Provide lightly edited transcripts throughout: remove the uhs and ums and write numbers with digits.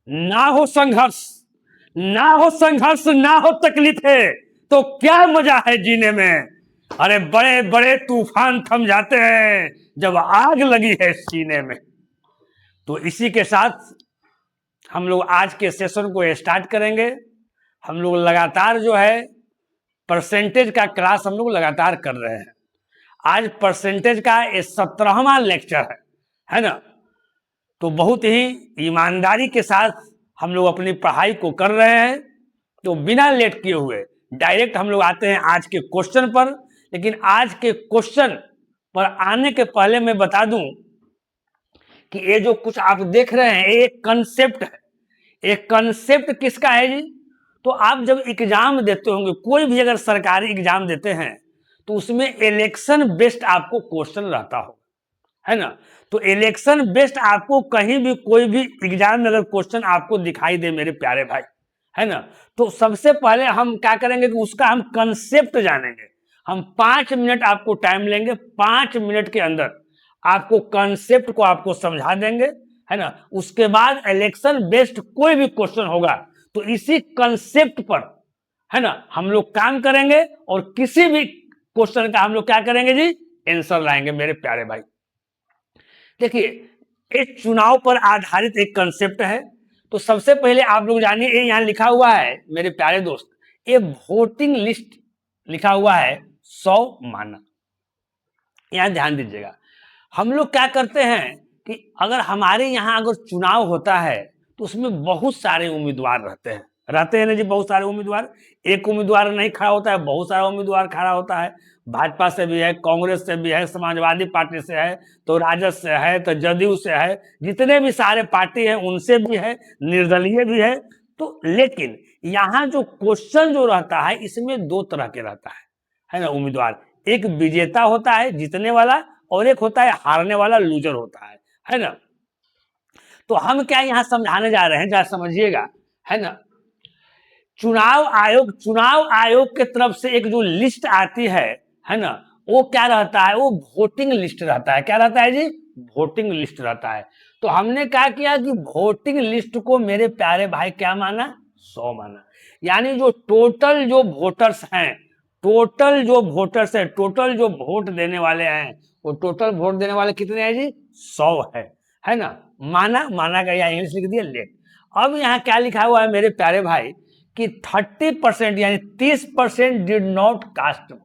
ना हो संघर्ष, ना हो संघर्ष, ना हो तकलीफें, तो क्या मजा है जीने में। अरे बड़े बड़े तूफान थम जाते हैं जब आग लगी है सीने में। तो इसी के साथ हम लोग आज के सेशन को स्टार्ट करेंगे। हम लोग लगातार जो है परसेंटेज का क्लास हम लोग लगातार कर रहे हैं। आज परसेंटेज का 17वां लेक्चर है ना। तो बहुत ही ईमानदारी के साथ हम लोग अपनी पढ़ाई को कर रहे हैं। तो बिना लेट किए हुए डायरेक्ट हम लोग आते हैं आज के क्वेश्चन पर। लेकिन आज के क्वेश्चन पर आने के पहले मैं बता दूं कि ये जो कुछ आप देख रहे हैं ये एक कंसेप्ट है। एक कंसेप्ट किसका है जी? तो आप जब एग्जाम देते होंगे, कोई भी अगर सरकारी एग्जाम देते हैं तो उसमें इलेक्शन बेस्ड आपको क्वेश्चन रहता हो, है ना। तो इलेक्शन बेस्ड आपको कहीं भी कोई भी एग्जाम में अगर क्वेश्चन आपको दिखाई दे मेरे प्यारे भाई, है ना, तो सबसे पहले हम क्या करेंगे कि उसका हम कंसेप्ट जानेंगे। हम 5 मिनट आपको टाइम लेंगे, 5 मिनट के अंदर आपको कंसेप्ट को आपको समझा देंगे, है ना। उसके बाद इलेक्शन बेस्ड कोई भी क्वेश्चन होगा तो इसी कंसेप्ट पर, है ना, हम लोग काम करेंगे और किसी भी क्वेश्चन का हम लोग क्या करेंगे जी, आंसर लाएंगे मेरे प्यारे भाई। देखिए, एक चुनाव पर आधारित एक कंसेप्ट है। तो सबसे पहले आप लोग जानिए, ये यहाँ लिखा हुआ है मेरे प्यारे दोस्त, ये वोटिंग लिस्ट लिखा हुआ है 100 माना। यहाँ ध्यान दीजिएगा। हम लोग क्या करते हैं कि अगर हमारे यहाँ अगर चुनाव होता है तो उसमें बहुत सारे उम्मीदवार रहते हैं ना जी, बहुत सारे उम्मीदवार। एक उम्मीदवार नहीं खड़ा होता है, बहुत सारा उम्मीदवार खड़ा होता है। भाजपा से भी है, कांग्रेस से भी है, समाजवादी पार्टी से है, तो राजद से है, तो जदयू से है, जितने भी सारे पार्टी हैं उनसे भी है, निर्दलीय भी है। तो लेकिन यहाँ जो क्वेश्चन जो रहता है इसमें दो तरह के रहता है ना उम्मीदवार। एक विजेता होता है जीतने वाला, और एक होता है हारने वाला, लूजर होता है ना। तो हम क्या यहाँ समझाने जा रहे हैं, जरा समझिएगा, है ना। चुनाव आयोग के तरफ से एक जो लिस्ट आती है ना, वो क्या रहता है, वो वोटिंग लिस्ट रहता है। क्या रहता है जी? वोटिंग लिस्ट रहता है। तो हमने क्या किया कि वोटिंग लिस्ट को मेरे प्यारे भाई क्या माना, 100 माना। यानी जो टोटल जो वोटर्स हैं, टोटल जो वोट देने वाले हैं, वो टोटल वोट देने वाले कितने हैं जी? 100 है ना। माना गया, इंग्लिश लिख दिया लेट। अब यहाँ क्या लिखा हुआ है मेरे प्यारे भाई कि 30% यानी 30% डिड नॉट कास्ट वोट।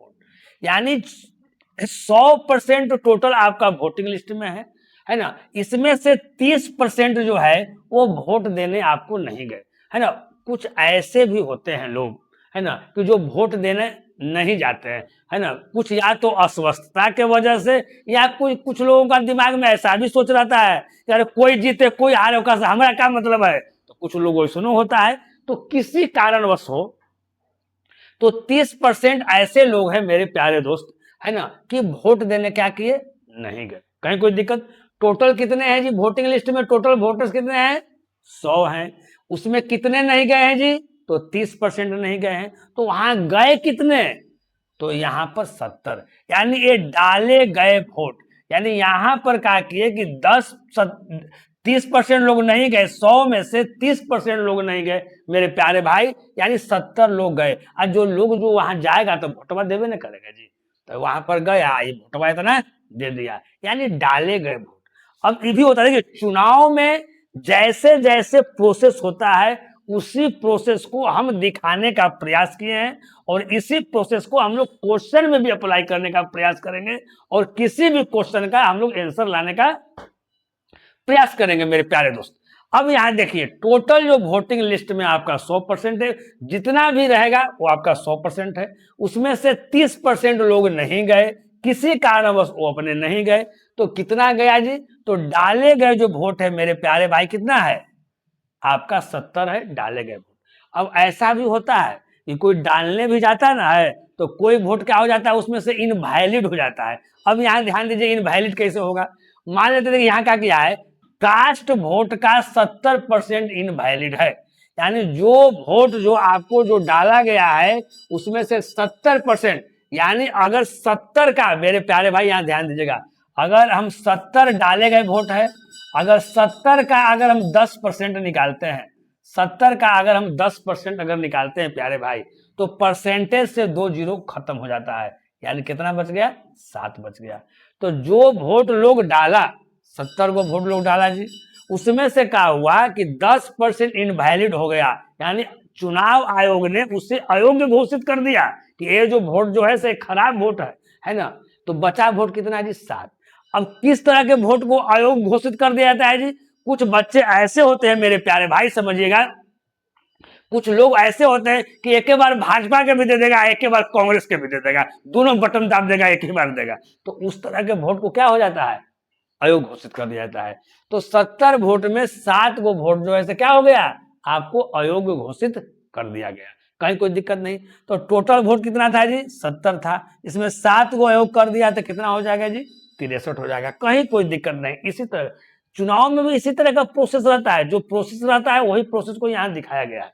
यानी 100% टोटल आपका वोटिंग लिस्ट में है ना। इसमें से 30% जो है वो वोट देने आपको नहीं गए, है ना। कुछ ऐसे भी होते हैं लोग, है ना, कि जो वोट देने नहीं जाते हैं, है ना। कुछ या तो अस्वस्थता के वजह से, या कुछ लोगों का दिमाग में ऐसा भी सोच रहता है कि अरे कोई जीते कोई हारे हमारा क्या मतलब है। तो कुछ लोग ऐसा होता है। तो किसी कारणवश हो तो 30% ऐसे लोग हैं मेरे प्यारे दोस्त, है ना, कि वोट देने क्या किए, नहीं गए। कहीं कोई दिक्कत? टोटल कितने हैं जी वोटिंग लिस्ट में? टोटल वोटर्स कितने हैं? 100 हैं। उसमें कितने नहीं गए हैं जी? तो 30% नहीं गए हैं। तो वहां गए कितने? तो यहाँ पर 70। यानी ये डाले गए वोट। यानी यहाँ पर क्या किए कि 30% लोग नहीं गए, 100 में से 30% लोग नहीं गए मेरे प्यारे भाई, यानी 70 लोग गए। और जो लोग जो वहां जाएगा तो वोटवा देवे ना करेगा जी। तो वहां पर गया, ये वोटवा इतना दे दिया, यानी डाले गए वोट। अब ये भी होता है कि चुनाव में जैसे जैसे प्रोसेस होता है उसी प्रोसेस को हम दिखाने का प्रयास किए हैं, और इसी प्रोसेस को हम लोग क्वेश्चन में भी अप्लाई करने का प्रयास करेंगे, और किसी भी क्वेश्चन का हम लोग आंसर लाने का प्रयास करेंगे मेरे प्यारे दोस्त। अब यहां देखिए, टोटल जो वोटिंग लिस्ट में आपका 100% है, जितना भी रहेगा वो आपका 100% है। उसमें से 30% लोग नहीं गए, किसी कारणवश वो अपने नहीं गए। तो कितना गया जी? तो डाले गए जो वोट है मेरे प्यारे भाई कितना है? आपका 70 है डाले गए वोट। अब ऐसा भी होता है कि कोई डालने भी जाता ना है तो कोई वोट क्या हो जाता है, उसमें से इनवैलिड हो जाता है। अब यहाँ ध्यान दीजिए, इनवैलिड कैसे होगा। मान लेते हैं कि यहाँ क्या किया है, कास्ट वोट का 70% इनवैलिड है। यानी जो वोट जो आपको जो डाला गया है उसमें से 70%, यानी अगर 70 का, मेरे प्यारे भाई यहाँ ध्यान दीजिएगा, अगर हम 70 डाले गए वोट है अगर 70 का अगर हम 10% निकालते हैं, 70 का अगर हम 10% अगर निकालते हैं प्यारे भाई, तो परसेंटेज से 2 जीरो खत्म हो जाता है, यानी कितना बच गया? 7 बच गया। तो जो वोट लोग डाला, 70 को वोट लोग डाला जी, उसमें से क्या हुआ कि 10% इनवैलिड हो गया, यानी चुनाव आयोग ने उसे अयोग्य घोषित कर दिया कि ये जो वोट जो है से खराब वोट है ना। तो बचा वोट कितना जी? 7। अब किस तरह के वोट को अयोग्य घोषित कर दिया जाता है जी? कुछ बच्चे ऐसे होते हैं मेरे प्यारे भाई, समझिएगा, कुछ लोग ऐसे होते हैं कि एक बार भाजपा के भी दे देगा, एक बार कांग्रेस के भी दे देगा, दोनों बटन दाब देगा, एक ही बार देगा। तो उस तरह के वोट को क्या हो जाता है? अयोग्य घोषित कर दिया जाता है। तो 70 वोट में 7 को वोट जो है क्या हो गया? आपको अयोग्य घोषित कर दिया गया। कहीं कोई दिक्कत नहीं। तो टोटल वोट कितना था जी? 70 था। इसमें 7 को अयोग्य कर दिया तो कितना हो जाएगा जी? 63 हो जाएगा। कहीं कोई दिक्कत नहीं। इसी तरह चुनाव में भी इसी तरह का प्रोसेस रहता है, जो प्रोसेस रहता है वही प्रोसेस को यहां दिखाया गया है।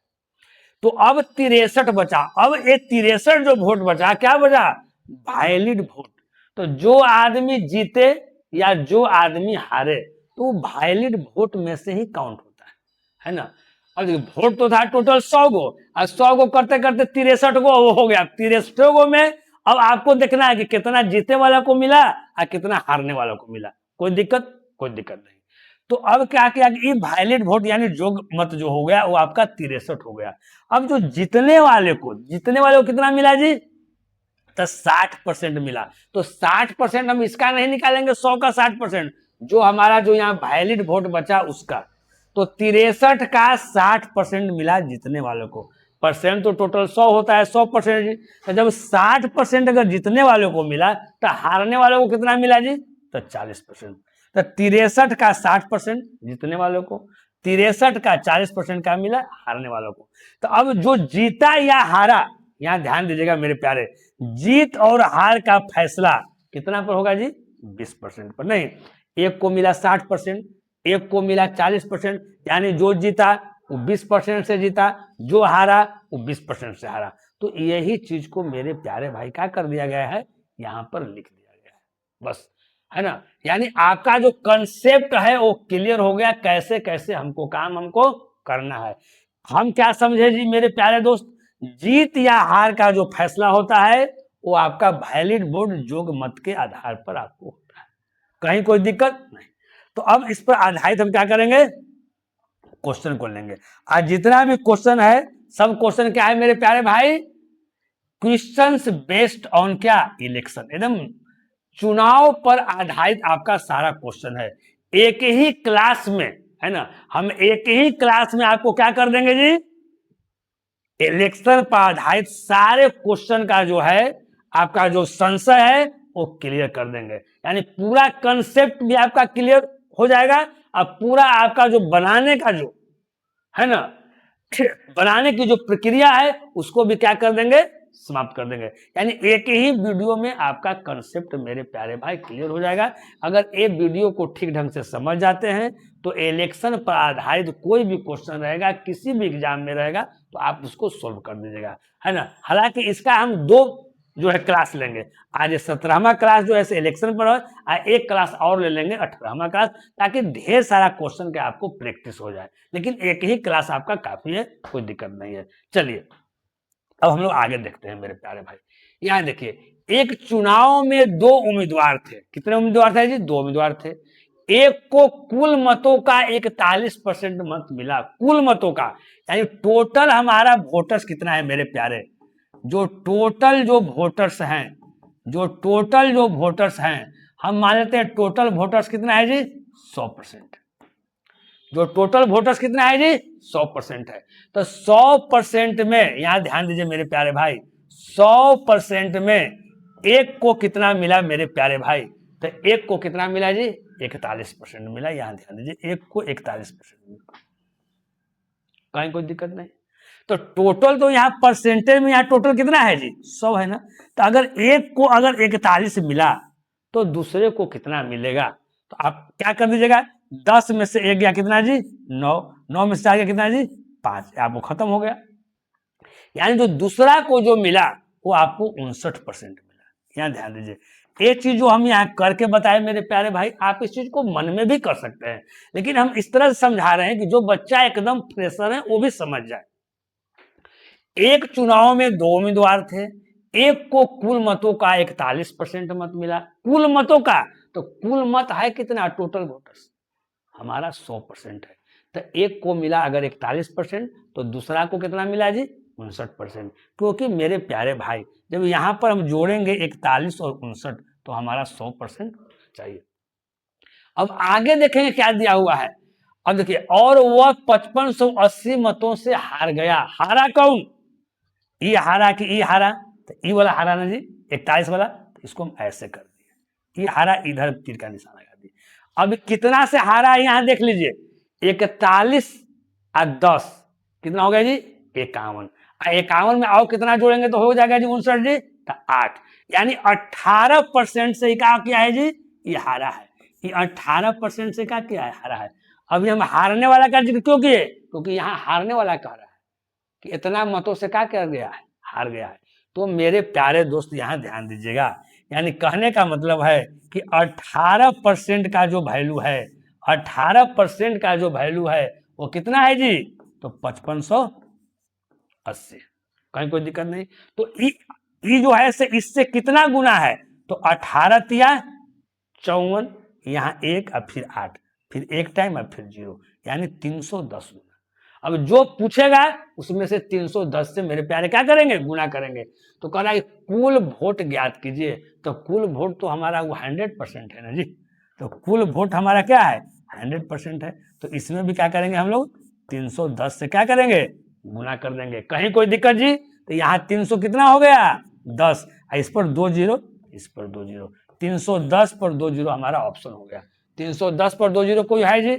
तो अब 63 बचा। अब ये 63 जो वोट बचा, क्या बचा? Valid vote. तो जो आदमी जीते या जो आदमी हारे, तो वैलिड वोट में से ही काउंट होता है ना। अब वोट तो था टोटल 100 गो, और 100 गो करते करते 63 गो हो गया। 63 गो में अब आपको देखना है कि कितना जीतने वाला को मिला और कितना हारने वाला को मिला। कोई दिक्कत? कोई दिक्कत नहीं। तो अब क्या किया कि वैलिड वोट यानी जोग मत जो हो गया वो आपका 63 हो गया। अब जो जीतने वाले को कितना मिला जी? तो 60% मिला। तो 60% हम इसका नहीं निकालेंगे, 100 का 60%, जो हमारा जो यहाँ वैलिड वोट बचा उसका। तो 63 का 60% मिला जीतने वालों को। परसेंट तो टोटल 100 होता है, 100%। तो जब 60% अगर जीतने वालों को मिला तो हारने वालों को कितना मिला जी? तो 40%। तो 63 का 60% जीतने वालों को, 63 का 40% का मिला हारने वालों को। तो अब जो जीता या हारा, यहां ध्यान दीजिएगा मेरे प्यारे, जीत और हार का फैसला कितना पर होगा जी? 20% पर। नहीं, एक को मिला 60%, एक को मिला 40%, यानी जो जीता वो 20% से जीता, जो हारा वो 20% से हारा। तो यही चीज को मेरे प्यारे भाई क्या कर दिया गया है? यहां पर लिख दिया गया है, बस, है ना। यानी आपका जो कंसेप्ट है वो क्लियर हो गया, कैसे कैसे हमको करना है। हम क्या समझे जी मेरे प्यारे दोस्त? जीत या हार का जो फैसला होता है वो आपका वैलिड वोट जोग मत के आधार पर आपको होता है। कहीं कोई दिक्कत नहीं। तो अब इस पर आधारित हम क्या करेंगे? क्वेश्चन को लेंगे। आज जितना भी क्वेश्चन है, सब क्वेश्चन क्या है मेरे प्यारे भाई? क्वेश्चंस बेस्ड ऑन क्या? इलेक्शन। एकदम चुनाव पर आधारित आपका सारा क्वेश्चन है। एक ही क्लास में, है ना, हम एक ही क्लास में आपको क्या कर देंगे जी? इलेक्शन पर आधारित सारे क्वेश्चन का जो है आपका जो संशय है वो क्लियर कर देंगे। यानी पूरा कंसेप्ट भी आपका क्लियर हो जाएगा, और पूरा आपका जो बनाने का जो है ना, बनाने की जो प्रक्रिया है उसको भी क्या कर देंगे? समाप्त कर देंगे। यानी एक ही वीडियो में आपका कंसेप्ट मेरे प्यारे भाई क्लियर हो जाएगा। अगर ये वीडियो को ठीक ढंग से समझ जाते हैं तो इलेक्शन पर आधारित कोई भी क्वेश्चन रहेगा, किसी भी एग्जाम में रहेगा, तो आप उसको सोल्व कर दीजिएगा, है ना। हालांकि इसका हम 2 जो है क्लास लेंगे। आज 17वां क्लास जो है इलेक्शन पर है, एक क्लास और ले लेंगे 18वां क्लास, ताकि ढेर सारा क्वेश्चन के आपको प्रैक्टिस हो जाए। लेकिन एक ही क्लास आपका काफी है, कोई दिक्कत नहीं है। चलिए अब हम लोग आगे देखते हैं मेरे प्यारे भाई। यहाँ देखिए, एक चुनाव में 2 उम्मीदवार थे। कितने उम्मीदवार थे जी? 2 उम्मीदवार थे। एक को कुल मतों का 41% मत मिला, कुल मतों का, यानी टोटल हमारा वोटर्स कितना है मेरे प्यारे? जो टोटल जो वोटर्स हैं, हम मान लेते हैं टोटल वोटर्स कितना है जी? 100%। जो टोटल वोटर्स कितना है जी? 100% है। तो 100% में यहां ध्यान दीजिए मेरे प्यारे भाई, 100% में एक को कितना मिला मेरे प्यारे भाई? तो एक को कितना मिला जी? 41% मिला। यहां ध्यान दीजिए, एक को 41% मिला। कहीं कोई दिक्कत नहीं। तो टोटल तो यहाँ परसेंटेज में यहाँ टोटल कितना है जी? 100 है ना। तो अगर एक को अगर 41 मिला तो दूसरे को कितना मिलेगा? तो आप क्या कर दीजिएगा? 10 में से 1 गया कितना जी? 9। 9 में से 4 गया कितना जी? 5। आपको खत्म हो गया। यानी जो दूसरा को जो मिला वो आपको 59% मिला। यहाँ ध्यान दीजिए, ये चीज जो हम यहाँ करके बताए मेरे प्यारे भाई, आप इस चीज को मन में भी कर सकते हैं, लेकिन हम इस तरह से समझा रहे हैं कि जो बच्चा एकदम फ्रेशर है वो भी समझ जाए। एक चुनाव में 2 उम्मीदवार थे, एक को कुल मतों का 41% मत मिला, कुल मतों का, तो कुल मत है कितना, टोटल वोटर्स हमारा 100% है, तो एक को मिला अगर 41%, तो दूसरा को कितना मिला जी, 59%। क्योंकि मेरे प्यारे भाई जब यहां पर हम जोड़ेंगे 41 और 59, तो हमारा 100% चाहिए। अब आगे देखेंगे क्या दिया हुआ है। अब देखिए, और वह 5580 मतों से हार गया। हारा कौन, ये हारा कि ये हारा, तो ये वाला हारा ना जी, 41 वाला, तो इसको हम ऐसे कर दिए, ये हारा, इधर तीर का निशान लगा दिए। अब कितना से हारा है यहां देख लीजिए, 41 और 10 कितना हो गया जी, 51। 51 में आओ कितना जोड़ेंगे तो हो जाएगा जी 59 जी, तो 8, यानी 18% से क्या किया है जी, ये हारा है। ये 18% से क्या किया है, हारा है। अभी हम हारने वाला का जिक्र क्यों किए, क्योंकि यहाँ हारने वाला कह रहा है कि इतना मतों से क्या कर गया है, हार गया है। तो मेरे प्यारे दोस्त यहाँ ध्यान दीजिएगा, यानी कहने का मतलब है कि 18% का जो वैल्यू है, 18% का जो वैल्यू है वो कितना है जी, तो 5580। कहीं कोई दिक्कत नहीं। तो ई जो है से इससे कितना गुना है, तो 18 तिया 54, यहाँ 1 और फिर 8, फिर 1 टाइम और फिर 0, यानी 310 गुना। अब जो पूछेगा उसमें से 310 से मेरे प्यारे क्या करेंगे, गुना करेंगे। तो कह रहा है कुल वोट ज्ञात कीजिए, तो कुल वोट तो हमारा वो 100% है ना जी, तो कुल वोट हमारा क्या है, 100% है। तो इसमें भी क्या करेंगे हम लोग, 310 से क्या करेंगे, गुना कर देंगे। कहीं कोई दिक्कत जी, तो यहाँ 300 कितना हो गया, 10, इस पर 2 जीरो, इस पर 2 जीरो, 310 पर 2 जीरो हमारा ऑप्शन हो गया। 310 पर 2 जीरो कोई है जी,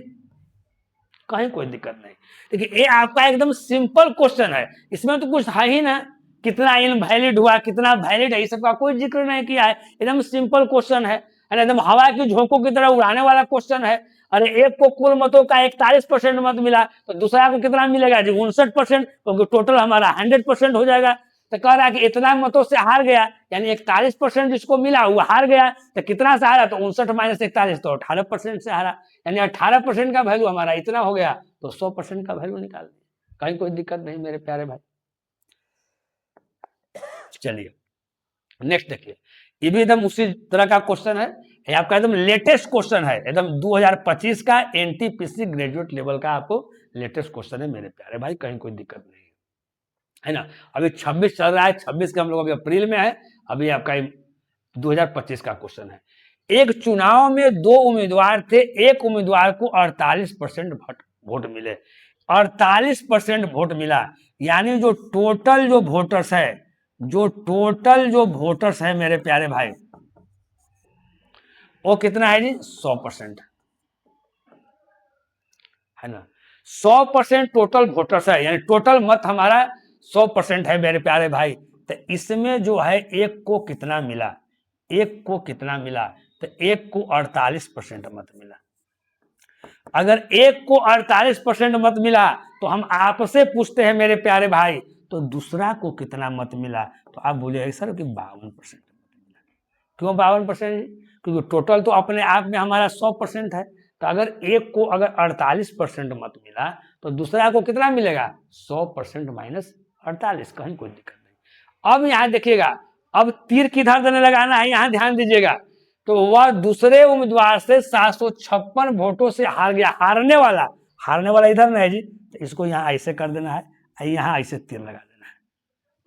कहीं कोई दिक्कत नहीं। देखिए ये आपका एकदम सिंपल क्वेश्चन है, इसमें तो कुछ है ही ना, कितना इनवैलिड हुआ, कितना वैलिड है, इस सबका कोई जिक्र नहीं किया है। एकदम सिंपल क्वेश्चन है ना, एकदम हवा की झोंकों की तरह उड़ाने वाला क्वेश्चन है। अरे एक को कुल मतों का 41% मत मिला, तो दूसरा को कितना मिलेगा जी, 59%, क्योंकि टोटल हमारा 100% हो जाएगा। तो कह रहा है कि इतना मतों से हार गया, यानी 41% जिसको मिला वो हार गया, तो कितना से हारा, तो 59 माइनस 41, तो 18% से हारा, यानी 18% का वैल्यू हमारा इतना हो गया, तो 100% का वैल्यू निकाल दिया। कहीं कोई दिक्कत नहीं मेरे प्यारे भाई। चलिए नेक्स्ट देखिए, ये भी एकदम उसी तरह का क्वेश्चन है, ये आपका एकदम लेटेस्ट क्वेश्चन है, एकदम 2025 का एनटीपीसी ग्रेजुएट लेवल का आपको लेटेस्ट क्वेश्चन है मेरे प्यारे भाई, कहीं कोई दिक्कत नहीं है ना। अभी 26 चल रहा है, 26 के हम लोग अभी अप्रैल में है, अभी आपका 2025 का क्वेश्चन है। एक चुनाव में 2 उम्मीदवार थे, एक उम्मीदवार को 48% वोट मिले, 48% वोट मिला, यानी जो टोटल जो वोटर्स है, जो टोटल जो वोटर्स है मेरे प्यारे भाई, वो कितना है जी, 100% है ना। 100% टोटल वोटर्स है, यानी टोटल मत हमारा 100% है मेरे प्यारे भाई। तो इसमें जो है एक को कितना मिला, एक को कितना मिला, तो एक को 48% मत मिला। अगर एक को 48% मत मिला, तो हम आपसे पूछते हैं मेरे प्यारे भाई, तो दूसरा को कितना मत मिला, तो आप बोलिए सर कि 52% मत मिला। क्यों 52%? क्योंकि टोटल तो अपने आप में हमारा 100% है, तो अगर एक को अगर 48% मत मिला, तो दूसरा को कितना मिलेगा, 100% माइनस 48, कहीं कोई दिक्कत नहीं। अब यहां देखिएगा, अब तीर किधर देने लगाना है, यहां ध्यान दीजिएगा। तो वह दूसरे उम्मीदवार से 756 वोटों से हार गया, हारने वाला, हारने वाला इधर नहीं है जी, तो इसको यहाँ ऐसे कर देना है, यहाँ ऐसे तीर लगा देना है।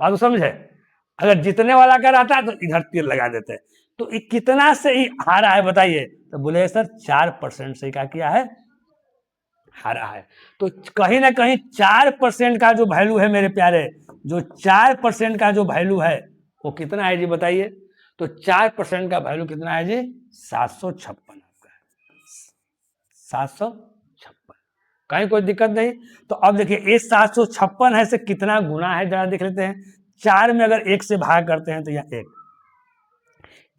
बात तो समझे, अगर जीतने वाला का रहता है तो इधर तीर लगा देते हैं। तो कितना से ही हारा है बताइए, तो बोले सर 4% से क्या किया है, हारा है। तो कहीं ना कहीं 4% का जो वैल्यू है मेरे प्यारे, जो 4% का जो वैल्यू है वो कितना है जी बताइए, तो 4% का वैल्यू कितना है जी, 756 आपका है, 756, कहीं कोई दिक्कत नहीं। तो अब देखिए ये 756 है से कितना गुना है जरा देख लेते हैं। 4 में अगर 1 से भाग करते हैं तो यह 1,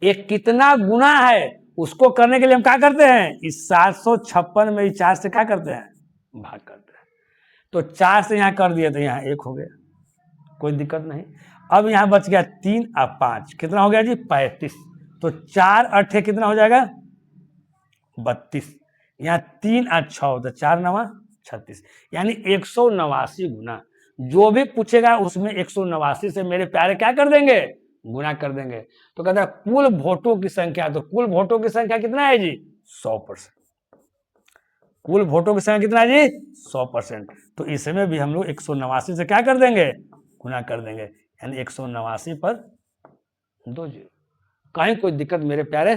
एक कितना गुना है उसको करने के लिए हम क्या करते हैं, इस 756 में 4 से क्या करते हैं, भाग करते हैं। तो 4 से यहाँ कर दिए तो यहाँ 1 हो गया, कोई दिक्कत नहीं। अब यहाँ बच गया 3 और 5, कितना हो गया जी, 35। तो 4 अट्ठे कितना हो जाएगा 32, यहाँ 3 और 6 तो 4 नवा 36, यानी 189 गुना। जो भी पूछेगा उसमें 189 से मेरे प्यारे क्या कर देंगे, गुना कर देंगे। तो कहता है कुल वोटों की संख्या, तो कुल वोटों की संख्या कितना है जी 100%। कुल वोटों की संख्या कितना है जी 100%। तो इसमें भी हम लोग 189 से क्या कर देंगे, गुना कर देंगे, यानी 189 पर 2 जीरो। कहीं कोई दिक्कत मेरे प्यारे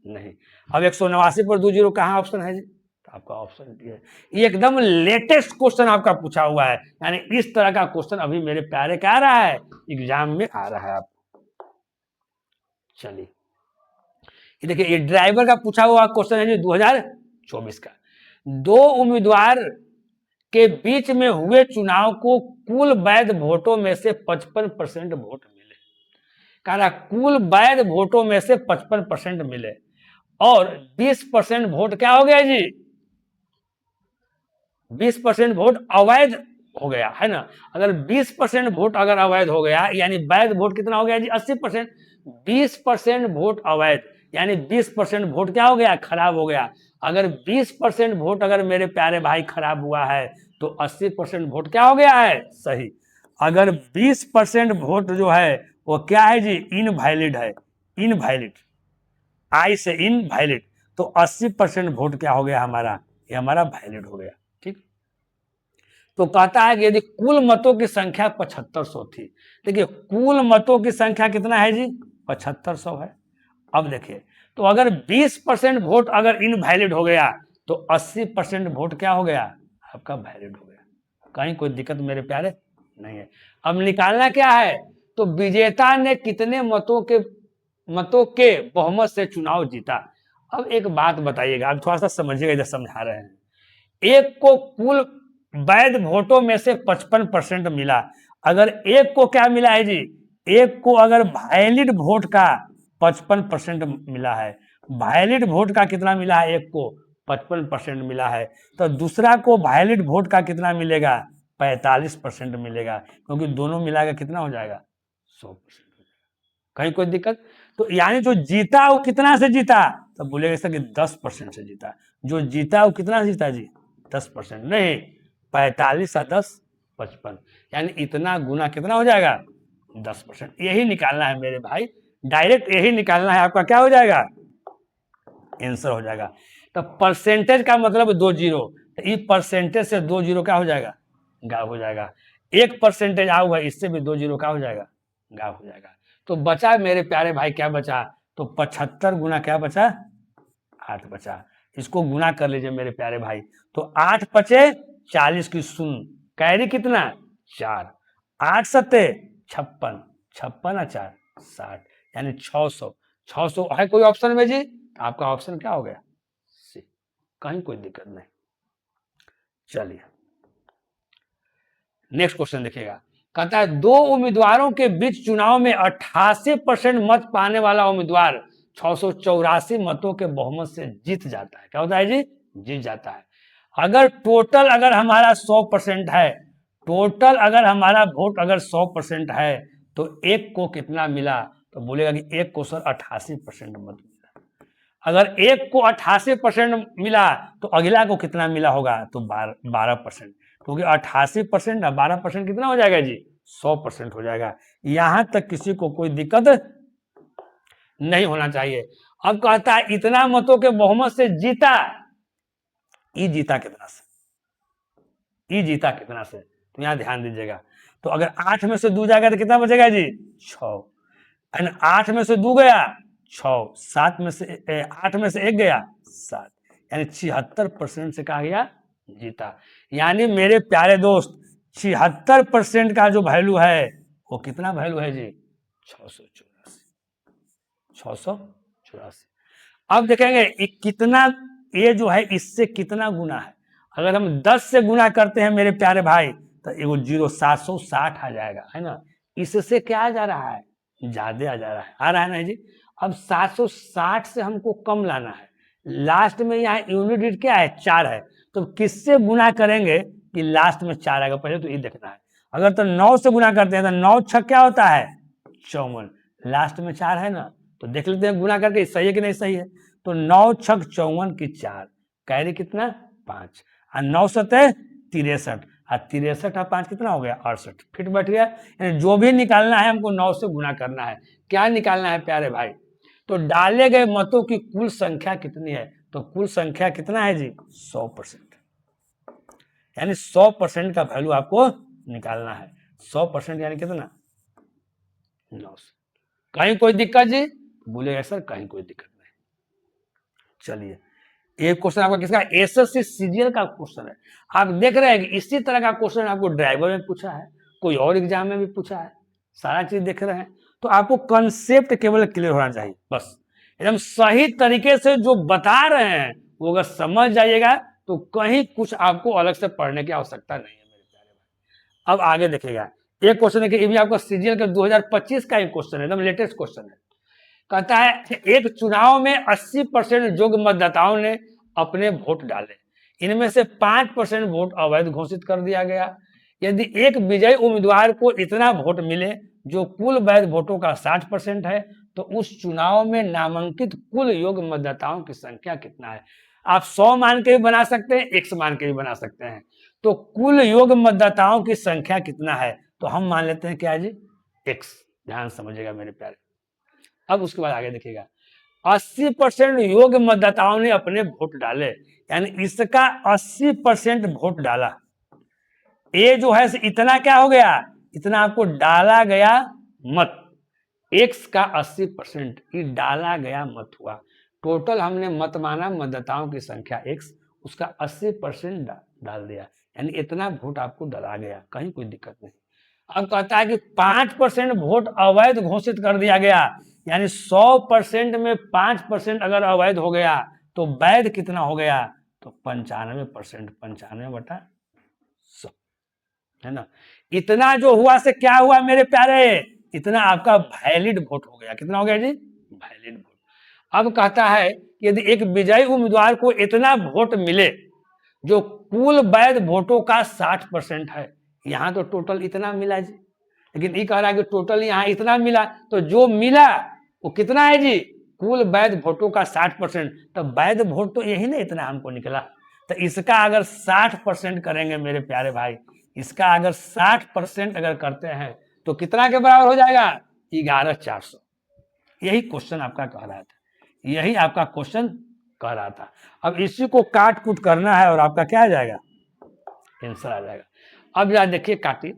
नहीं। अब 189 पर 2 जीरो कहाँ ऑप्शन है जी, तो आपका ऑप्शन डी है। ये एकदम लेटेस्ट क्वेश्चन आपका पूछा हुआ है, यानी इस तरह का क्वेश्चन अभी मेरे प्यारे क्या आ रहा है, एग्जाम में आ रहा है आपको। चलिए ये देखिए, ये ड्राइवर का पूछा हुआ क्वेश्चन है जी 2024 का। 2 उम्मीदवार के बीच में हुए चुनाव को कुल वैध वोटों में से 55% वोट मिले। कह रहा कुल वैध वोटों में से 55% मिले और 20% वोट क्या हो गया जी, 20% वोट अवैध हो गया है ना। अगर 20% वोट अगर अवैध हो गया, यानी वैध वोट कितना हो गया जी 80%। 20% वोट अवैध, यानी 20% वोट क्या हो गया, खराब हो गया। अगर 20% वोट अगर मेरे प्यारे भाई खराब हुआ है तो 80% वोट क्या हो गया है, सही। अगर 20% वोट जो है वो क्या है जी, इनवैलिड है, इनवैलिड, आई से इनवैलिड, तो 80% वोट क्या हो गया हमारा, ये हमारा वैलिड हो गया। ठीक, तो कहता है कि यदि कुल मतों की संख्या 7500 थी, देखिए कुल मतों की संख्या कितना है जी 7500 है। अब देखिए, तो अगर 20% वोट अगर इनवैलिड हो गया तो 80% वोट क्या हो गया, आपका वैलिड हो गया। कहीं कोई दिक्कत मेरे प्यारे नहीं है। अब निकालना क्या है, तो विजेता ने कितने मतों के बहुमत से चुनाव जीता। अब एक बात बताइएगा, अब थोड़ा सा समझिएगा, इधर समझा रहे हैं। एक को कुल वैध वोटों में से 55% मिला, अगर एक को क्या मिला है जी, एक को अगर वैलिड वोट का 55% मिला है, वैलिड वोट का कितना मिला है, एक को 55% मिला है, तो दूसरा को वैलिड वोट का कितना मिलेगा, 45% मिलेगा, क्योंकि दोनों मिलाकर कितना हो जाएगा 100%। कहीं कोई दिक्कत, तो यानी जो जीता वो कितना से जीता, तो बोलेगा सर कि 10% से जीता। जो जीता वो कितना से जीता जी 10% नहीं, 45 और 10 55, यानी इतना गुना कितना हो जाएगा 10%। यही निकालना है मेरे भाई, डायरेक्ट यही निकालना है, आपका क्या हो जाएगा आंसर हो जाएगा। तो परसेंटेज का मतलब 2 जीरो, तो इस परसेंटेज से 2 जीरो क्या हो जाएगा, गायब हो जाएगा। 1% आओ है, इससे भी 2 जीरो क्या हो जाएगा, गायब हो जाएगा। तो बचा मेरे प्यारे भाई क्या बचा, तो 75 गुना क्या बचा 8 बचा। इसको गुना कर लीजिए मेरे प्यारे भाई, तो 8 पचे 40 की शून्य, कैरी कितना 4, 8 सत्ते 56, 56 और 4 60, यानी 600। 600 है कोई ऑप्शन में जी, आपका ऑप्शन क्या हो गया सी। कहीं कोई दिक्कत नहीं। चलिए नेक्स्ट क्वेश्चन देखिएगा, कहता है 2 उम्मीदवारों के बीच चुनाव में 88% मत पाने वाला उम्मीदवार 684 मतों के बहुमत से जीत जाता है। क्या होता है जी, जीत जाता है। अगर टोटल अगर हमारा 100% है, टोटल अगर हमारा वोट अगर 100% है, तो एक को कितना मिला, तो बोलेगा कि एक को सर 88% मत मिला। अगर एक को 88% मिला तो अगला को कितना मिला होगा, तो 12%, क्योंकि 88% और 12% कितना हो जाएगा जी 100% हो जाएगा। यहां तक किसी को कोई दिक्कत नहीं होना चाहिए। अब कहता है इतना मतों के बहुमत से जीता, ई जीता कितना से, ई जीता कितना से, तो यहां ध्यान दीजिएगा। तो अगर 8 में से 2 जाएगा तो कितना बचेगा जी 6, 8 में से 2 गया 6, 7 में से 8 में से 1 गया 7, यानी 76% से कहा गया जीता। यानी मेरे प्यारे दोस्त 76% का जो वैल्यू है वो कितना वैल्यू है जी 684, 684। अब देखेंगे कितना, ये जो है इससे कितना गुना है। अगर हम 10 से गुना करते हैं मेरे प्यारे भाई, तो एगो 0 760 आ जाएगा, है ना। इससे क्या आ जा रहा है, ज्यादा आ जा रहा है, आ रहा है ना जी। अब 760 से हमको कम लाना है, लास्ट में यहाँ यूनिट डिजिट क्या है 4 है, तो किससे गुना करेंगे कि लास्ट में 4 आएगा, पहले तो ये देखना है। अगर तो 9 से गुना करते हैं तो 9 छक क्या होता है 54, लास्ट में 4 है ना, तो देख लेते हैं गुना करके सही है कि नहीं सही है। तो 9 छक 54 की 4, कैरी कितना 5, और 9 सतह 63, और 63 और 5 कितना हो गया 68, फिट बैठ गया। यानी जो भी निकालना है हमको 9 से गुना करना है। क्या निकालना है प्यारे भाई? तो डाले गए मतों की कुल संख्या कितनी है? तो कुल संख्या कितना है जी 100%, यानी 100% का वैल्यू आपको निकालना है। 100% यानी कितना 900। कहीं कोई दिक्कत जी? बोलेगा सर कहीं कोई दिक्कत नहीं। चलिए एक क्वेश्चन आपका किसका एसएससी सीजीएल का क्वेश्चन है। आप देख रहे हैं कि इसी तरह का क्वेश्चन आपको ड्राइवर में पूछा है, कोई और एग्जाम में भी पूछा है, सारा चीज देख रहे हैं। तो आपको कंसेप्ट केवल क्लियर होना चाहिए, बस एकदम सही तरीके से जो बता रहे हैं वो अगर समझ जाइएगा तो कहीं कुछ आपको अलग से पढ़ने की आवश्यकता नहीं है मेरे प्यारे भाई। अब आगे देखिएगा एक क्वेश्चन है कि ये भी आपका सीजीएल का 2025 का एक क्वेश्चन है, एकदम लेटेस्ट क्वेश्चन है। कहता है एक चुनाव में 80% योग्य मतदाताओं ने अपने वोट डाले, इनमें से 5% वोट अवैध घोषित कर दिया गया। यदि एक विजयी उम्मीदवार को इतना वोट मिले जो कुल वैध वोटों का 60% है तो उस चुनाव में नामांकित कुल योग्य मतदाताओं की संख्या कितना है? आप 100 मान के भी बना सकते हैं, 100 मान के भी बना सकते हैं। तो कुल योग्य मतदाताओं की संख्या कितना है? तो हम मान लेते हैं क्या जी x। ध्यान समझिएगा मेरे प्यारे। अब उसके बाद आगे देखिएगा 80% योग्य मतदाताओं ने अपने वोट डाले, यानी इसका 80% वोट डाला। ये जो है इतना क्या हो गया, इतना आपको डाला गया मत, x का 80% ये डाला गया मत हुआ। टोटल हमने मत माना मतदाताओं की संख्या x, उसका 80% डाल दिया, यानी इतना वोट आपको डाला गया, कहीं कोई दिक्कत नहीं। अब कहता है कि 5% वोट अवैध घोषित कर दिया गया, यानी 100% में 5% अगर अवैध हो गया तो वैध कितना हो गया? तो 95%, 95/100 है ना। इतना जो हुआ से क्या हुआ मेरे प्यारे? इतना आपका वैलिड वोट हो गया। कितना हो गया जी? Valid vote. अब कहता है यदि एक विजयी उम्मीदवार को इतना वोट मिले जो कुल वैध वोटों का 60% है, यहां तो टोटल इतना मिला जी, लेकिन ये कह रहा है कि टोटल यहां इतना मिला, तो जो मिला वो कितना है जी? कुल वैध वोटों का 60%। तो वैध वोट तो यही ना इतना हमको निकला। तो इसका अगर 60% करेंगे मेरे प्यारे भाई, इसका अगर 60% अगर करते हैं तो कितना के बराबर हो जाएगा? 11,400। यही क्वेश्चन आपका कह रहा था, यही आपका क्वेश्चन कह रहा था। अब इसी को काट कूट करना है और आपका क्या आ जाएगा? आंसर आ जाएगा। अब जरा देखिए काटिए,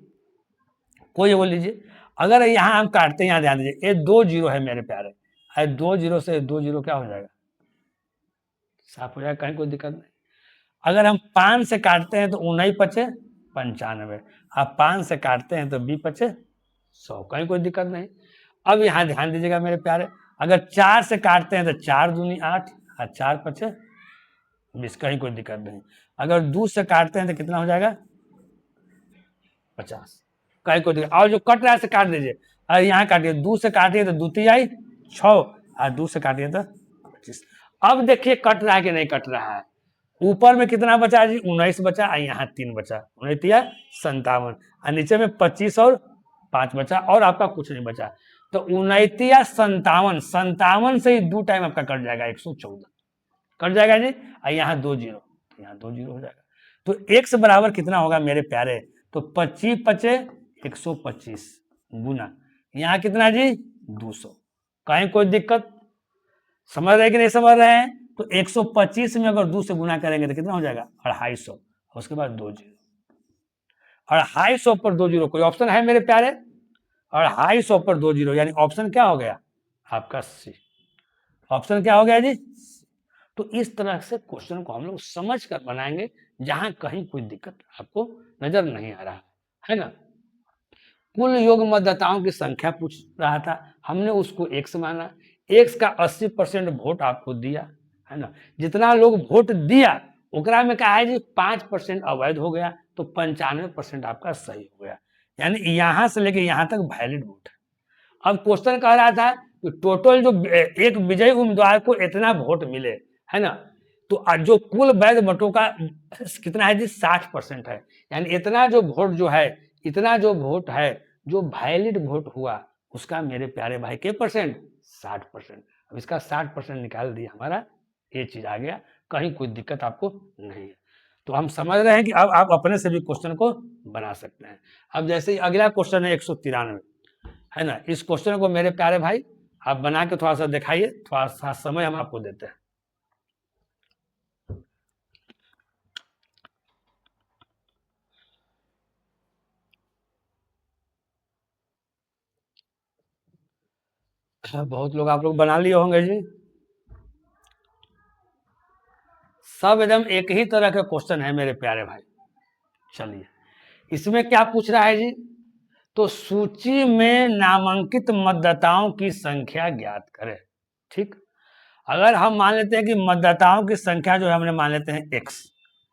कोई बोल लीजिए अगर यहां हम काटते हैं, यहां ध्यान दीजिए ये 2 जीरो है मेरे प्यारे, 2 जीरो से 2 जीरो क्या हो जाएगा? साफ हो जाएगा, कहीं कोई दिक्कत नहीं। अगर हम 5 से काटते हैं तो 19 पचे 95, अब 5 से काटते हैं तो 20 पचे 100, कहीं कोई दिक्कत नहीं। अब यहां ध्यान दीजिएगा मेरे प्यारे, अगर 4 से काटते हैं तो 4 दूनी 8 और 4 पचे 20, कहीं कोई दिक्कत नहीं। अगर 2 से काटते हैं तो कितना हो जाएगा? 50, कहीं कोई दिक्कत। और जो कट रहा है से काट दीजिए, अगर यहाँ काटिए 2 से काटिए तो 2 तिहाई 6 और 2 से काटिए तो 25। अब देखिए कट रहा है कि नहीं कट रहा है। ऊपर में कितना बचा जी? 19 बचा और यहाँ 3 बचा, 19 57, और नीचे में 25 और 5 बचा और आपका कुछ नहीं बचा। तो 19 57, 57 से ही 2 टाइम आपका कट जाएगा, 114 कट जाएगा जी, और यहाँ 2 जीरो, यहाँ 2 जीरो हो जाएगा। तो x बराबर कितना होगा मेरे प्यारे? तो 25 पचे 125 गुना यहाँ कितना जी? 200, कहीं कोई दिक्कत? समझ रहे कि नहीं समझ रहे हैं? तो 125 में अगर 2 से गुना करेंगे तो कितना हो जाएगा? 250, उसके बाद 2 जीरो, 250 पर 2 जीरो, कोई ऑप्शन है मेरे प्यारे? 250 पर 2 जीरो, यानी ऑप्शन क्या हो गया आपका? सी। ऑप्शन क्या हो गया जी? तो इस तरह से क्वेश्चन को हम लोग समझ कर बनाएंगे जहां कहीं कोई दिक्कत आपको नजर नहीं आ रहा है ना। कुल योग्य मतदाताओं की संख्या पूछ रहा था, हमने उसको x माना, x का 80% वोट आपको दिया है ना। जितना लोग वोट दिया ओकरा में क्या है जी? 5% अवैध हो गया, तो 95% आपका सही हो गया, यानी यहां से लेके यहां तक वैलिड वोट है। अब क्वेश्चन कह रहा था कि टोटल जो एक विजयी उम्मीदवार को इतना वोट मिले है ना, तो जो कुल वैध वोटों का कितना है जी? 60% है, यानी इतना जो वोट जो है, इतना जो वोट है जो वैलिड वोट हुआ उसका मेरे प्यारे भाई के परसेंट 60%। अब इसका 60% निकाल दिया, हमारा ये चीज आ गया, कहीं कोई दिक्कत आपको नहीं है। तो हम समझ रहे हैं कि अब आप अपने से भी क्वेश्चन को बना सकते हैं। अब जैसे अगला क्वेश्चन है 193, है ना, इस क्वेश्चन को मेरे प्यारे भाई आप बना के थोड़ा सा दिखाइए, थोड़ा सा समय हम आपको देते हैं। बहुत लोग आप लोग बना लिए होंगे जी। सब एकदम एक ही तरह का क्वेश्चन है मेरे प्यारे भाई। चलिए, इसमें क्या पूछ रहा है जी, तो सूची में नामांकित मतदाताओं की संख्या ज्ञात करें। ठीक, अगर हम मान लेते हैं कि मतदाताओं की संख्या जो है हमने मान लेते हैं x,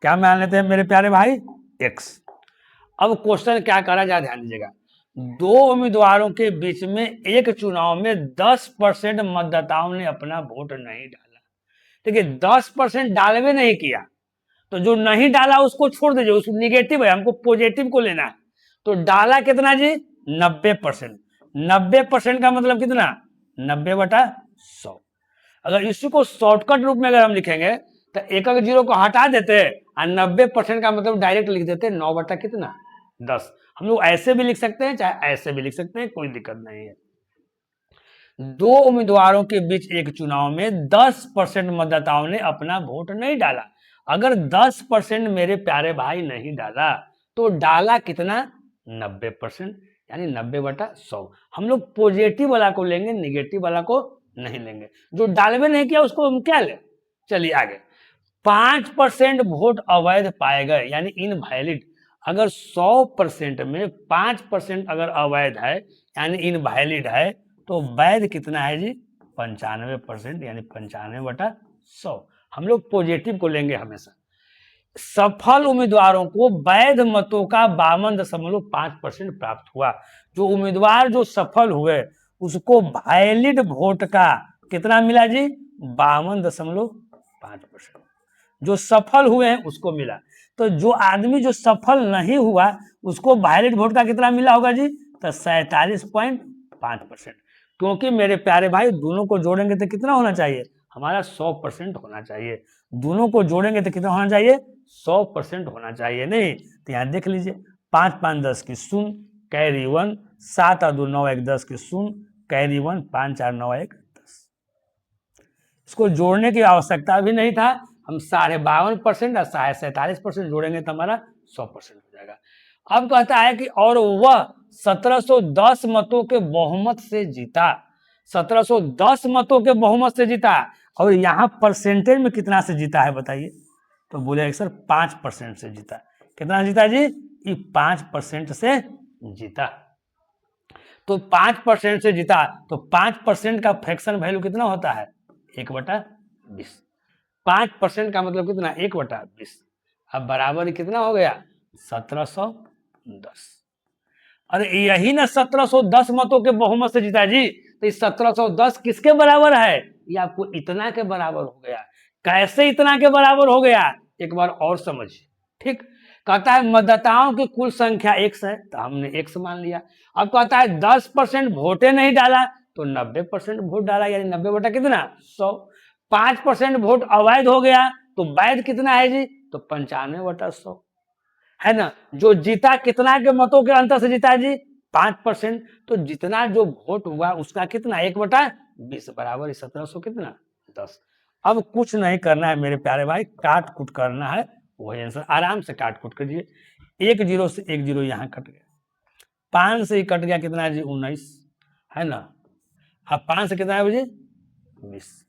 क्या मान लेते हैं मेरे प्यारे भाई, x। अब क्वेश्चन क्या करा जाए, ध्यान दीजिएगा, दो उम्मीदवारों के बीच में एक चुनाव में 10% मतदाताओं ने अपना वोट नहीं डाला। देखिए 10% डालवे नहीं किया, तो जो नहीं डाला उसको छोड़ दीजिए, उसको निगेटिव है, हमको पॉजिटिव को लेना है। तो डाला कितना जी, 90%। 90% का मतलब कितना, 90/100। अगर इसी को शॉर्टकट रूप में अगर हम लिखेंगे तो एक जीरो को हटा देते और 90% का मतलब डायरेक्ट लिख देते 9/10। हम लोग ऐसे भी लिख सकते हैं, चाहे ऐसे भी लिख सकते हैं, कोई दिक्कत नहीं है। दो उम्मीदवारों के बीच एक चुनाव में 10% मतदाताओं ने अपना वोट नहीं डाला। अगर 10% मेरे प्यारे भाई नहीं डाला तो डाला कितना, 90%, यानी 90/100। हम लोग पॉजिटिव वाला को लेंगे, निगेटिव वाला को नहीं लेंगे। जो डालवे नहीं किया उसको हम क्या ले। चलिए आगे, 5% वोट अवैध पाए गए, यानी इनवैलिड। अगर 100% में 5% अगर अवैध है यानी इनवैलिड है, तो वैध कितना है जी, 95%, यानी 95/100। हम लोग पॉजिटिव को लेंगे हमेशा। सफल उम्मीदवारों को वैध मतों का 52.5% प्राप्त हुआ। जो उम्मीदवार जो सफल हुए उसको वैलिड वोट का कितना मिला जी, 52.5%। जो सफल हुए हैं उसको मिला। तो जो आदमी जो सफल नहीं हुआ उसको वैलिड वोट का कितना मिला होगा जी, तो 47.5%। क्योंकि मेरे प्यारे भाई दोनों को जोड़ेंगे तो कितना होना चाहिए, हमारा 100% होना चाहिए। दोनों को जोड़ेंगे तो कितना होना चाहिए, 100% होना चाहिए। नहीं तो यहाँ देख लीजिए, 5 5 10 की 0, कैरी 1, 7 और 2 9 1 10 की 0, कैरी 1, 5 4 9 1 10। इसको जोड़ने की आवश्यकता भी नहीं था, हम 52.5% और 47% जोड़ेंगे तो हमारा 100% हो जाएगा। अब कहता है कि और वह 1710 मतों के बहुमत से जीता। 1710 मतों के बहुमत से जीता, और यहाँ परसेंटेज में कितना से जीता है बताइए, तो बोले सर 5% से जीता। कितना जीता जी, ये 5% से जीता। तो 5% से जीता, तो 5% का फ्रैक्शन वैल्यू कितना होता है, 1/20। 5% का मतलब कितना, 1/20। अब बराबर कितना हो गया, 1710। अरे यही ना 1710 मतों के बहुमत से जीता जी। तो इस 1710 किसके बराबर है, ये आपको इतना के बराबर हो गया। कैसे इतना के बराबर हो गया, एक बार और समझिए। ठीक, कहता है मतदाताओं की कुल संख्या x है, तो हमने x मान लिया। अब कहता है 10% वोटे नहीं डाला, तो 90% वोट डाला, यानी 90 कितना, 100। 5% वोट अवैध हो गया, तो वैध कितना है जी, तो 95/100, है ना। जो जीता कितना के मतों के अंतर से जीता जी, 5%। तो जितना जो वोट हुआ उसका कितना, 1/20 बराबर 1700 कितना, 10। अब कुछ नहीं करना है मेरे प्यारे भाई, काट कुट करना है, वही आंसर। आराम से काट कुट करिए, 1 0 से 1 0 यहाँ कट गया, 5 से ही कट गया, कितना है जी, 19, है ना। अब 5 से कितना है जी, 20,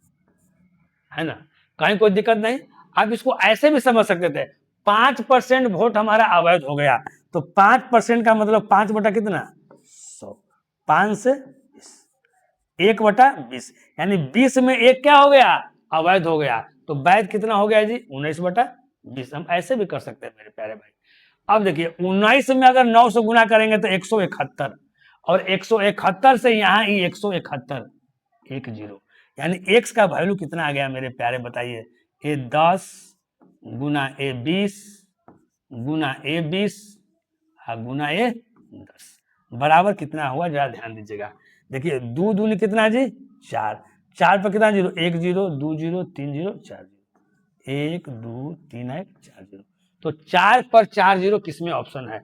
है ना। कहीं कोई दिक्कत नहीं। आप इसको ऐसे भी समझ सकते थे, 5% वोट हमारा अवैध हो गया, तो 5% का मतलब 5 बटा कितना, 100। 5 से 20, 1/20, यानी 20 में एक क्या हो गया, अवैध हो गया। तो वैध कितना हो गया जी, 19/20। हम ऐसे भी कर सकते हैं मेरे प्यारे भाई। अब देखिए 19 में अगर 9 से गुना करेंगे तो 171, और 171 से यहाँ 171, 1 0, यानी x का वैल्यू कितना आ गया मेरे प्यारे, बताइए। ए 10 गुना ए 20 गुना ए 20 गुना ए 10 बराबर कितना हुआ, जरा ध्यान दीजिएगा। देखिए 2 दूनी कितना है जी 4, 4 पर कितना जीरो, 1 0 2 0 3 0 4 0, 1 2 3 1 4 0। तो 4 पर 4 0 किसमें ऑप्शन है?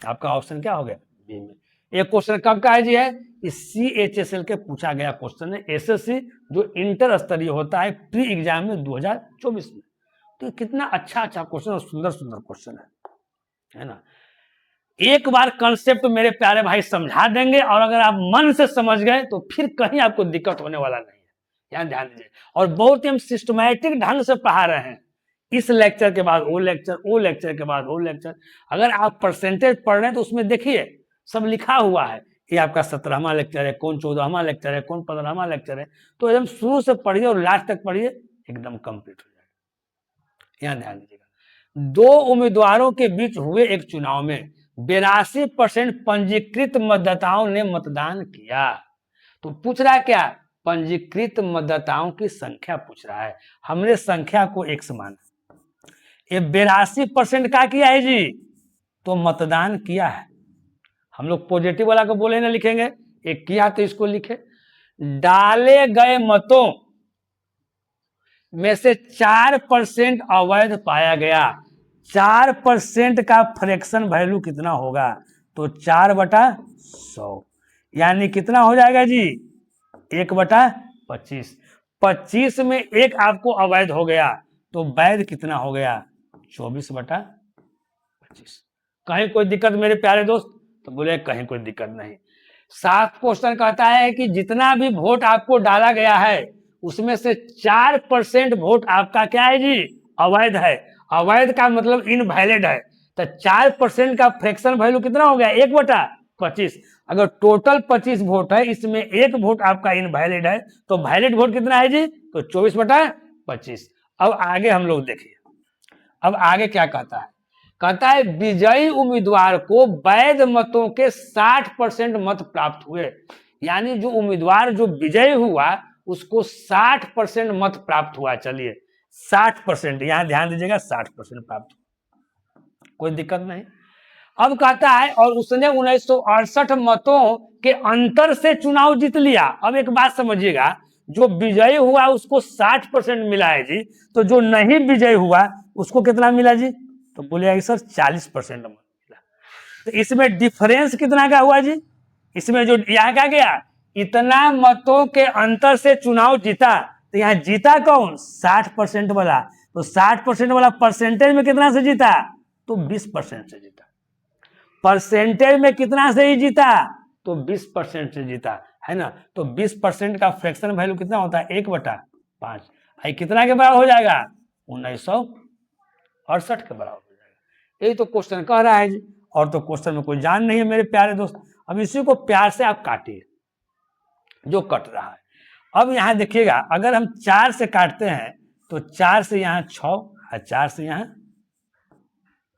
आपका ऑप्शन क्या हो गया? बी में। एक क्वेश्चन कब का है जी? है CHSL के पूछा गया क्वेश्चन है, SSC जो इंटर स्तरीय होता है प्री एग्जाम में 2024 में। तो कितना अच्छा अच्छा क्वेश्चन और सुंदर सुंदर क्वेश्चन है ना। एक बार कंसेप्ट मेरे प्यारे भाई समझा देंगे और अगर आप मन से समझ गए तो फिर कहीं आपको दिक्कत होने वाला नहीं है, यहाँ ध्यान दीजिए। और बहुत ही हम सिस्टमैटिक ढंग से पढ़ा रहे हैं, इस लेक्चर के बाद वो लेक्चर, वो लेक्चर के बाद वो लेक्चर। अगर आप परसेंटेज पढ़ रहे हैं तो उसमें देखिए सब लिखा हुआ है, ये आपका 17वां लेक्चर है, कौन 14वां लेक्चर है, कौन 15वां लेक्चर है। तो एकदम शुरू से पढ़िए और लास्ट तक पढ़िए, एकदम कंप्लीट हो जाएगा। यहाँ ध्यान दीजिएगा, 2 उम्मीदवारों के बीच हुए एक चुनाव में 82% पंजीकृत मतदाताओं ने मतदान किया। तो पूछ रहा है क्या? पंजीकृत मतदाताओं की संख्या पूछ रहा है। हमने संख्या को 1 माना, ये 82% का किया है जी, तो मतदान किया है। हम लोग पॉजिटिव वाला को बोले ना लिखेंगे, एक किया तो इसको लिखे। डाले गए मतों में से 4% अवैध पाया गया। 4% का फ्रैक्शन वैल्यू कितना होगा? तो 4/100 यानी कितना हो जाएगा जी? 1/25। 25 में 1 आपको अवैध हो गया, तो वैध कितना हो गया? 24/25। कहीं कोई दिक्कत मेरे प्यारे दोस्त? तो बोले कहीं कोई दिक्कत नहीं। 7 क्वेश्चन कहता है कि जितना भी वोट आपको डाला गया है उसमें से 4% वोट आपका क्या है जी? अवैध है। अवैध का मतलब इनवैलिड है। तो 4% का फ्रैक्शन वैल्यू कितना हो गया? 1/25। अगर टोटल 25 वोट है, इसमें 1 वोट आपका इनवैलिड है, तो वैलिड वोट कितना है जी? तो 24/25। अब आगे हम लोग देखिए, अब आगे क्या कहता है? कहता है विजयी उम्मीदवार को वैध मतों के 60% मत प्राप्त हुए। यानी जो उम्मीदवार जो विजयी हुआ उसको 60% मत प्राप्त हुआ। चलिए 60%, यहां ध्यान दीजिएगा, 60% प्राप्त हुआ, कोई दिक्कत नहीं। अब कहता है और उसने 1968 मतों के अंतर से चुनाव जीत लिया। अब एक बात समझिएगा, जो विजयी हुआ उसको 60% मिला है जी, तो जो नहीं विजयी हुआ उसको कितना मिला जी? तो बोलिए सर 40% मिला। तो इसमें डिफरेंस कितना का हुआ जी? इसमें जो यहाँ क्या गया, इतना मतों के अंतर से चुनाव जीता, तो यहाँ जीता कौन? 60% वाला। तो 60% वाला परसेंटेज में कितना से जीता? तो 20% से जीता। परसेंटेज में कितना से ही जीता? तो 20% से जीता, है ना। तो 20% का फ्रैक्शन वैल्यू कितना होता है? 1/5। आई कितना के बराबर हो जाएगा? 1968 के बराबर हो जाएगा। यही तो क्वेश्चन कह रहा है जी, और तो क्वेश्चन में कोई जान नहीं है मेरे प्यारे दोस्त। अब इसी को प्यार से आप काटिए जो कट रहा है। अब यहां देखिएगा, अगर हम 4 से काटते हैं तो 4 से यहां 6 और 4 से यहां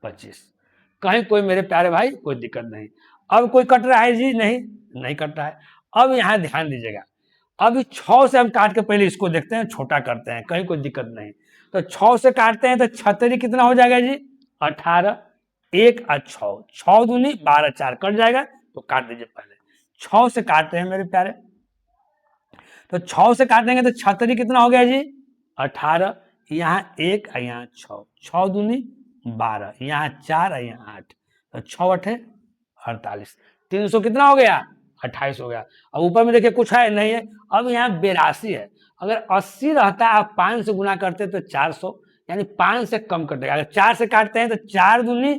25। कहीं कोई मेरे प्यारे भाई कोई दिक्कत नहीं। अब कोई कट रहा है जी? नहीं कट रहा है। अब यहां ध्यान दीजिएगा, अभी 6 से हम काट के पहले इसको देखते हैं, छोटा करते हैं, कहीं कोई दिक्कत नहीं। तो 6 से काटते हैं तो 36 कितना हो जाएगा जी? 18। 1 और 6, 6 दूनी 12, 4 कट जाएगा, तो काट दीजिए पहले। 6 से काटते हैं मेरे प्यारे, तो 6 से काटेंगे तो 36 कितना हो गया जी? 18। यहाँ 1 और यहाँ 6, 6 दूनी 12, यहाँ 4 और यहाँ 8, तो 6 × 8 48। 300 कितना हो गया? 28 हो गया। अब ऊपर में देखिए कुछ है नहीं है। अब यहाँ 82 है। अगर 80 रहता आप 5 से गुना करते तो 400, यानी 5 से कम कटेगा। अगर 4 से काटते हैं तो 4 दूनी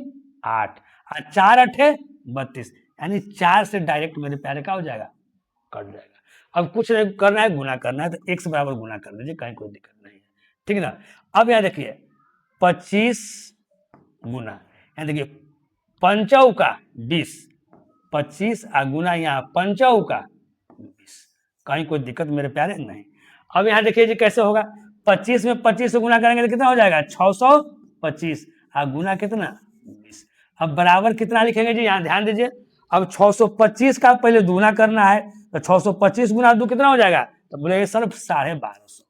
8 और 4 8 32, यानी 4 से डायरेक्ट मेरे प्यारे का हो जाएगा, कट जाएगा। अब कुछ नहीं करना है, गुना करना है, तो 1 से बराबर गुना कर दीजिए, कहीं कोई दिक्कत नहीं है, ठीक है ना। अब यहाँ देखिए 25 गुना, यहाँ देखिए 5 का 20, 25 और गुना यहाँ 5 का 20, कहीं कोई दिक्कत मेरे प्यारे नहीं। अब यहाँ देखिए जी कैसे होगा, 25 में 25 से गुना करेंगे तो कितना हो जाएगा? 625 और गुना कितना? 20। अब बराबर कितना लिखेंगे जी? यहाँ ध्यान दीजिए, अब 625 का पहले दूना करना है, तो 625 गुना 2 कितना हो जाएगा? तो बोले सर 1250,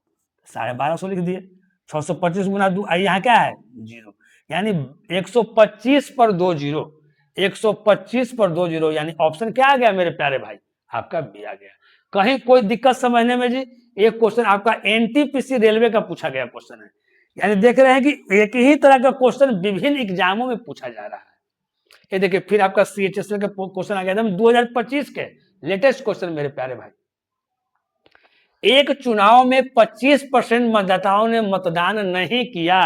1250 लिख दिए। 625 गुना 2, यहाँ क्या है? 0, यानी 125 पर 2 0, 125 पर 2 0, यानी ऑप्शन क्या आ गया मेरे प्यारे भाई? आपका बी आ गया। कहीं कोई दिक्कत समझने में जी? एक क्वेश्चन आपका एनटीपीसी रेलवे का पूछा गया क्वेश्चन है, यानी देख रहे हैं कि एक ही तरह का क्वेश्चन विभिन्न एग्जामों में पूछा जा रहा है। ये देखिए फिर आपका सीएचएसएल का क्वेश्चन आ गया एकदम 2025 के लेटेस्ट क्वेश्चन मेरे प्यारे भाई। एक चुनाव में 25% मतदाताओं ने मतदान नहीं किया,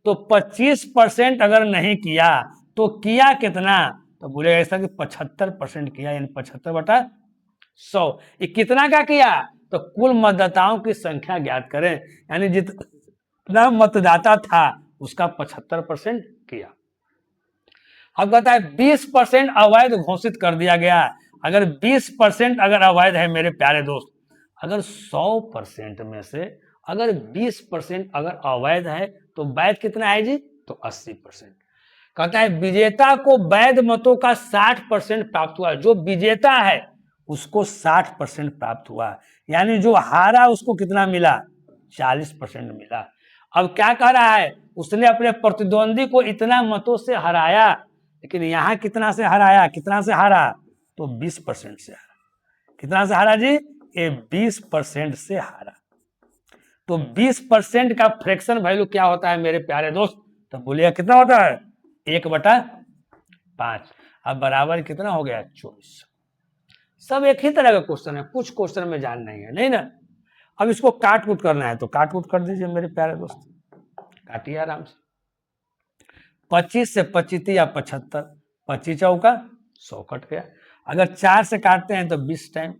तो 25% अगर नहीं किया तो किया कितना? तो बोलेगा ऐसा कि 75% किया, यानी 75/100। ये कितना का किया? तो कुल मतदाताओं की संख्या ज्ञात करें, यानी जितना मतदाता था उसका 75% किया। अब कहता है 20% अवैध घोषित कर दिया गया। अगर 20% अगर अवैध है मेरे प्यारे दोस्त, अगर 100% में से अगर 20% अगर अवैध है तो वैध कितना है जी? तो 80%। कहता है विजेता को वैध मतों का 60% प्राप्त हुआ। जो विजेता है उसको 60% प्राप्त हुआ, यानी जो हारा उसको कितना मिला? 40% मिला। अब क्या कह रहा है? उसने अपने प्रतिद्वंदी को इतना मतों से हराया, लेकिन यहां कितना से हराया? कितना से हारा? तो 20% से हारा। कितना से हारा जी? ये 20% से हारा। तो 20% का फ्रैक्शन वैल्यू क्या होता है मेरे प्यारे दोस्त? तो बोलिए कितना होता है? 1/5। अब बराबर कितना हो गया? 24। सब एक ही तरह का क्वेश्चन है, कुछ क्वेश्चन में जान नहीं है, नहीं ना? अब इसको काट कूट करना है तो काट कूट कर दीजिए मेरे प्यारे दोस्त, काटिए आराम से। 25 से 25 या 75, 25 चौका 100 कट गया। अगर 4 से काटते हैं तो 20 टाइम,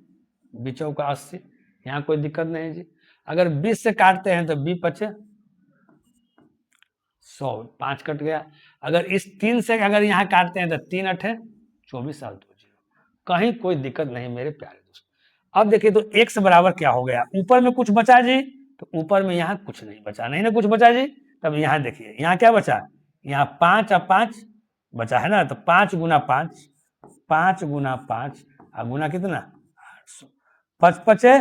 20 चौका 80, यहाँ कोई दिक्कत नहीं जी। अगर 20 से काटते हैं तो 20 पचे 100, 5 कट गया। अगर इस 3 से अगर यहाँ काटते हैं तो 3 अठे 24 साल 20, कहीं कोई दिक्कत नहीं मेरे प्यारे दोस्त। अब देखिए तो x बराबर क्या हो गया? ऊपर में कुछ बचा जी? तो ऊपर में यहाँ कुछ नहीं बचा, नहीं ना कुछ बचा जी। तब यहाँ देखिए यहाँ क्या बचा? यहाँ 5 और 5 बचा है ना, तो 5 गुना 5, 5 गुना 5 और गुना कितना? 800। 5 पचे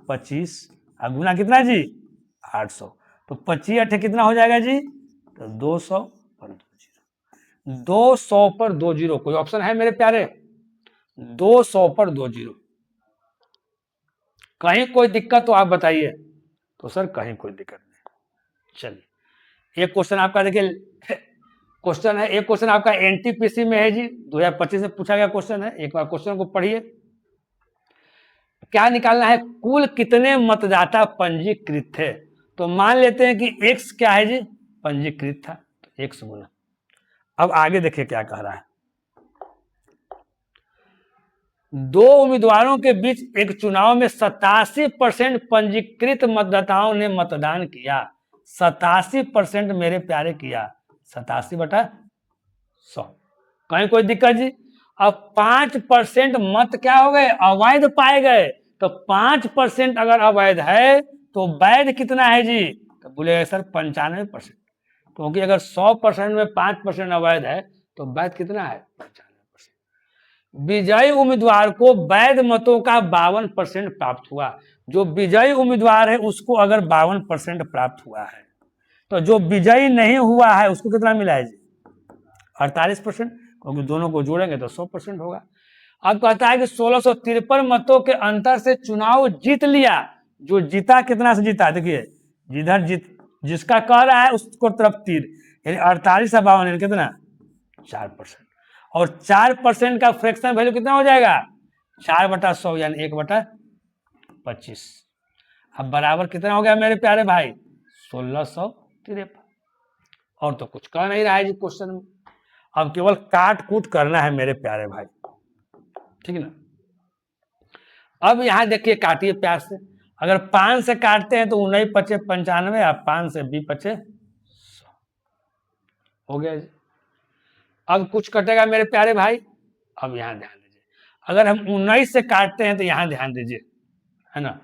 25 और गुना कितना जी? 800। तो 25 अठे कितना हो जाएगा जी? तो 200 पर 2 0। 200 पर 2 0 कोई ऑप्शन है मेरे प्यारे? 200 पर 2 0। कहीं कोई दिक्कत तो आप बताइए। तो सर कहीं कोई दिक्कत नहीं। चलिए एक क्वेश्चन आपका देखिए, क्वेश्चन है, एक क्वेश्चन आपका एनटीपीसी में है जी, 2025 में पूछा गया क्वेश्चन है। एक बार क्वेश्चन को पढ़िए। क्या निकालना है? कुल कितने मतदाता पंजीकृत थे? तो मान लेते हैं कि x क्या है जी? पंजीकृत था, तो x गुना। अब आगे देखिए क्या कह रहा है। दो उम्मीदवारों के बीच एक चुनाव में 87% पंजीकृत मतदाताओं ने मतदान किया। 87% मेरे प्यारे किया, 87/100। कहीं कोई दिक्कत जी? अब 5% मत क्या हो गए? अवैध पाए गए। तो 5% अगर अवैध है तो वैध कितना है जी? तो बोले सर 95%, क्योंकि अगर 100% में 5% अवैध है तो वैध कितना है? 95%। विजयी उम्मीदवार को वैध मतों का 52% प्राप्त हुआ। जो विजयी उम्मीदवार है उसको अगर 52% प्राप्त हुआ है, तो जो विजयी नहीं हुआ है उसको कितना मिला है जी? 48%, क्योंकि दोनों को जोड़ेंगे तो 100% होगा। अब कहता है कि 1653 मतों के अंतर से चुनाव जीत लिया। जो जीता कितना से जीता? देखिए जिधर जिसका कह रहा है उसको तरफ तीर, यानी 48 से 52 यानी कितना? 4%। और 4% का फ्रैक्शन वैल्यू कितना हो जाएगा? 4/100 यानी 1/25। अब बराबर कितना हो गया मेरे प्यारे भाई? 1653। और तो कुछ कह नहीं रहा है जी क्वेश्चन में। अब केवल काट कूट करना है मेरे प्यारे भाई, ठीक ना? अब यहां देखिए काटिए प्यार से। अगर 5 से काटते हैं तो 19 पचे 95 और 5 से 20 पचे 100 हो गया जी। अब कुछ कटेगा मेरे प्यारे भाई। अब यहां ध्यान दीजिए, अगर हम 19 से काटते हैं तो यहां ध्यान दीजिए, है ना?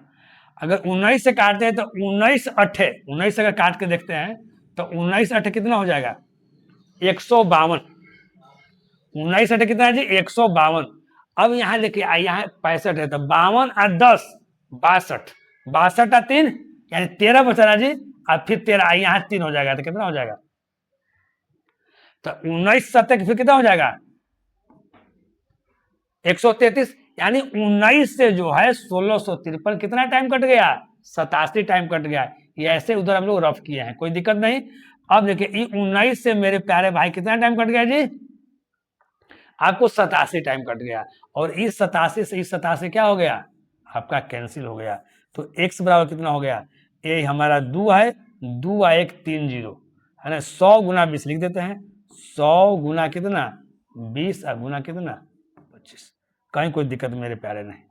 अगर 19 से काटते हैं तो 19 अठे 19 अगर काट के देखते हैं तो 19 अठे कितना हो जाएगा? 152। 19 अठे कितना है जी? 152। अब यहां देखिए यहाँ 65 है, तो 52 और 10 62, 62 और 3 यानी 13 बचा ना जी। और फिर 13 यहाँ 3 हो जाएगा तो कितना हो जाएगा? तो 19 सत्ते फिर कितना हो जाएगा? 133। यानी 19 से जो है 1653 कितना टाइम कट गया, 87 टाइम कट गया। ये ऐसे उधर हम लोग रफ किए हैं, कोई दिक्कत नहीं। अब देखिए 19 से मेरे प्यारे भाई कितना टाइम कट गया जी, आपको 87 टाइम कट गया। और इस 87 से इस 87 क्या हो गया, आपका कैंसिल हो गया। तो x बराबर कितना हो गया, ये हमारा 2 है, 2 1 3 0 है ना, 100 गुना 20 लिख देते हैं। 100 गुना कितना 20 और गुना कितना 25। कहीं कोई दिक्कत मेरे प्यारे नहीं।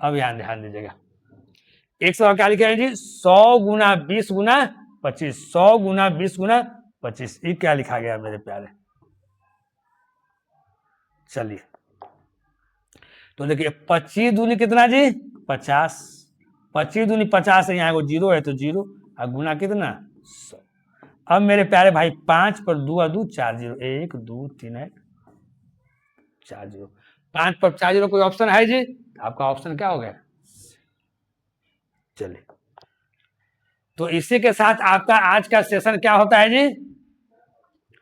अब यहाँ ध्यान दीजिएगा, एक सौ क्या लिखे हैं जी, 100 गुना 20 गुना 25, 100 गुना 20 गुना 25, ये क्या लिखा गया मेरे प्यारे। चलिए तो देखिए 25 दूनी कितना जी 50, 25 दूनी 50 है, यहाँ को 0 है तो 0 और गुना कितना 100। अब मेरे प्यारे भाई 5 पर 2 और 2 4 0, 1 2 3 1 4 0, 5 पर 4 0 कोई ऑप्शन है जी, आपका ऑप्शन क्या हो गया। चलिए तो इसी के साथ आपका आज का सेशन क्या होता है जी,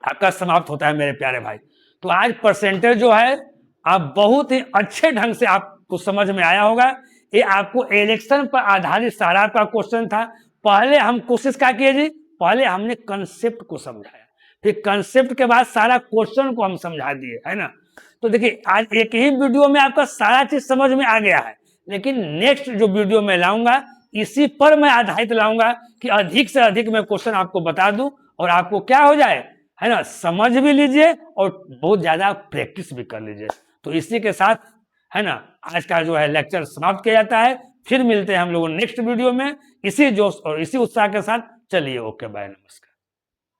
आपका समाप्त होता है मेरे प्यारे भाई। तो आज परसेंटेज जो है आप बहुत ही अच्छे ढंग से आपको समझ में आया होगा। ये आपको इलेक्शन पर आधारित सारा आपका क्वेश्चन था। पहले हम कोशिश क्या किए जी, पहले हमने कंसेप्ट को समझाया, फिर कंसेप्ट के बाद सारा क्वेश्चन को हम समझा दिए, है ना। तो देखिए आज एक ही वीडियो में आपका सारा चीज समझ में आ गया है, लेकिन नेक्स्ट जो वीडियो में लाऊंगा इसी पर मैं आधारित लाऊंगा कि अधिक से अधिक मैं क्वेश्चन आपको बता दूं और आपको क्या हो जाए, है ना, समझ भी लीजिए और बहुत ज्यादा प्रैक्टिस भी कर लीजिए। तो इसी के साथ, है ना, आज का जो है लेक्चर समाप्त किया जाता है। फिर मिलते हैं हम लोग नेक्स्ट वीडियो में इसी जोश और इसी उत्साह के साथ। चलिए ओके बाय, नमस्कार।